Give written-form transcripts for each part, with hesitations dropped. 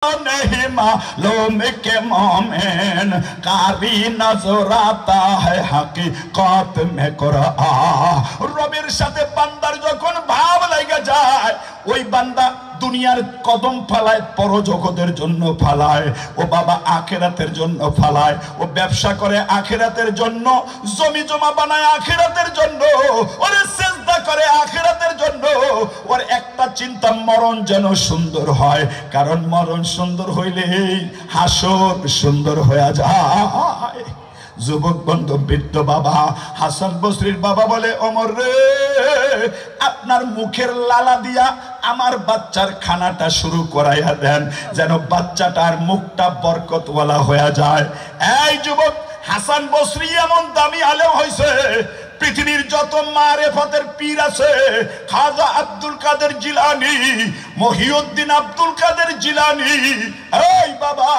नहीं मालूम के मोमिन कारी नजर आता है हकीकत में कुरान। রবের সাথে বান্দার যখন ভাব লেগে যায় ওই বান্দা দুনিয়ার কদম ফালায় পরজগতের জন্য ফালায়, ও বাবা আখিরাতের জন্য ফালায়, ও ব্যবসা করে আখিরাতের জন্য, জমি জমা বানায় আখিরাতের জন্য, ওরে সিজদা করে আখিরাতের জন্য। ওর একটা চিন্তা মরণ যেন সুন্দর হয়, কারণ মরণ সুন্দর হইলে হাসর সুন্দর হয়ে যায়। যুবক বন্ধু বৃদ্ধ বাবা হাসান বসরির বাবা বলে, ওমর রে, আপনার মুখের লালা দিয়া আমার বাচ্চার খানাটা শুরু করাইয়া দেন, যেন বাচ্চাটার মুখটা বরকতওয়ালা হয়ে যায়। এই যুবক, হাসান বসরি এমন দামি আলেম হইছে, পৃথিবীর যত মারেফতের পীর আছে, খাজা আব্দুল কাদের জিলানী, মহিউদ্দিন আব্দুল কাদের জিলানী, এই বাবা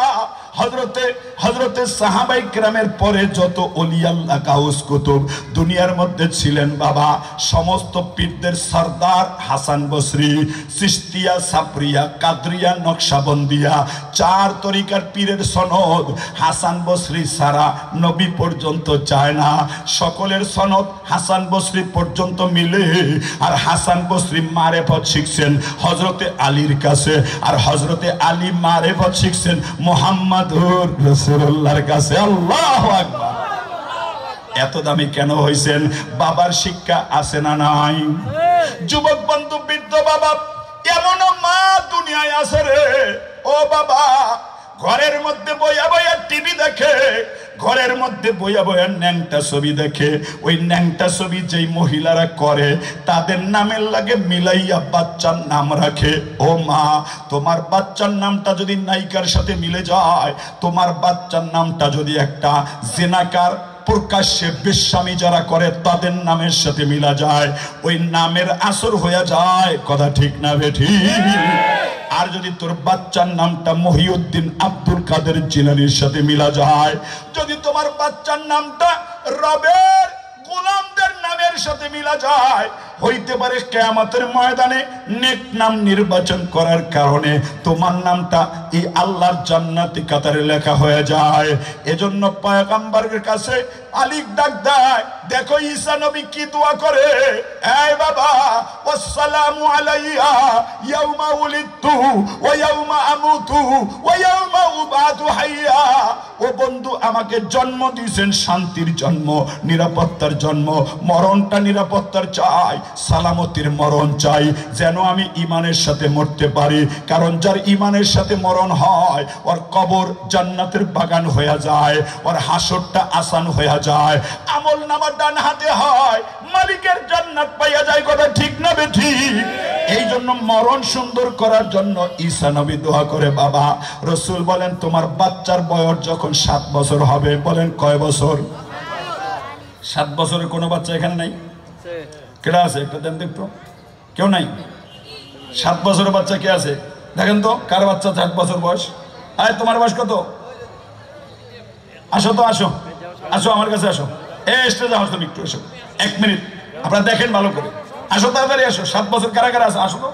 হযরতে সাহাবায়ে কেরামের পরে যত ওলি আল্লাহ গাউস কুতুব দুনিয়ার মধ্যে ছিলেন বাবা, সমস্ত পীরদের সরদার হাসান বসরি। চিশতিয়া, সাবরিয়া, কাদরিয়া, নকশবন্দিয়া, চার তরিকার পীরের সনদ হাসান বসরি ছাড়া নবী পর্যন্ত যায় না। সকলের সনদ হাসান বসরি পর্যন্ত মিলে। আর হাসান বসরি মারেফত শিখছেন হযরতে আলীর কাছে, আর হযরতে আলী মারেফত শিখছেন মুহাম্মাদুর রাসূলুল্লাহর কাছে। আল্লাহু আকবার। এত দামি কেন হইছেন? বাবার শিক্ষা আছে না নাই? যুবক বন্ধু বৃদ্ধ বাবা, এমন মা দুনিয়ায় আছে রে, ও বাবা, ঘরের মধ্যে বইয়া বইয়া টিভি দেখে, ঘরের মধ্যে বইয়া বইয়া ন্যাংটা ছবি দেখে। ওই ন্যাংটা ছবি যেই মহিলারা করে তাদের নামের লাগে মিলাইয়া বাচ্চার নাম রাখে। ও মা, তোমার বাচ্চার নামটা যদি নায়িকার সাথে মিলে যায়, তোমার বাচ্চার নামটা যদি একটা জিনাকার প্রকাশ্যে বেশ্যামি যারা করে তাদের নামের সাথে মিলা যায়, ওই নামের আসর হয়ে যায়। কথা ঠিক না বেঠিক? আর যদি তোর বাচ্চার নামটা মহিউদ্দিন আব্দুল কাদের জিলানীর সাথে মিলা যায়, যদি তোমার বাচ্চার নামটা রবের গোলামদের নামের সাথে মিলা যায়, হইতে পারে কিয়ামতের ময়দানে নেক নাম নির্বাচন করার কারণে তোমার নামটা এই আল্লাহর জান্নাতি কাতারে লেখা হয়ে যায়। এজন্য পয়গম্বরের কাছে আলী ডাক দেয়, দেখো ঈসা নবী কি দোয়া করে, এই বাবা, আসসালামু আলাইয়া ইয়াউমা উলিদতু ওয়া ইয়াউমা আমুতু ওয়া ইয়াউমা উবাদু হাইয়া। ও বন্ধু, আমাকে জন্ম দিয়েছেন শান্তির জন্ম, নিরাপত্তার জন্ম, মরণটা নিরাপত্তার চাই, সালামতির মরণ চাই, যেন আমি ইমানের সাথে মরতে পারি। কারণ যার ইমানের সাথে মরণ হয়, ওর কবর জান্নাতের বাগান হয়ে যায়, ওর হাসরটা আসান হয়ে যায়, আমল নামা ডান হাতে হয়, মালিকের জান্নাত পাইয়া যায়। কথা ঠিক না বেঠিক? এই জন্য মরণ সুন্দর করার জন্য ঈসা নবী দোয়া করে বাবা। রাসূল বলেন, তোমার বাচ্চার বয়স যখন 7 বছর হবে, বলেন কয় বছর? 7 বছরের কোনো বাচ্চা এখানে নাই? কেডা আছে? একটা দেন দেখতো। কেউ নাই? 7 বছরের বাচ্চা কে আছে? দেখেন তো, কার বাচ্চা 7 বছর বয়স? আয়, তোমার বয়স কত? আসো তো, আসো আসো, আমার কাছে আসো। স্টেজে আসো, তুমি একটু এসো, 1 মিনিট আপনারা দেখেন ভালো করে। আসো, তাড়াতাড়ি আসো। 7 বছর কারা কারা আছে? আসো তো।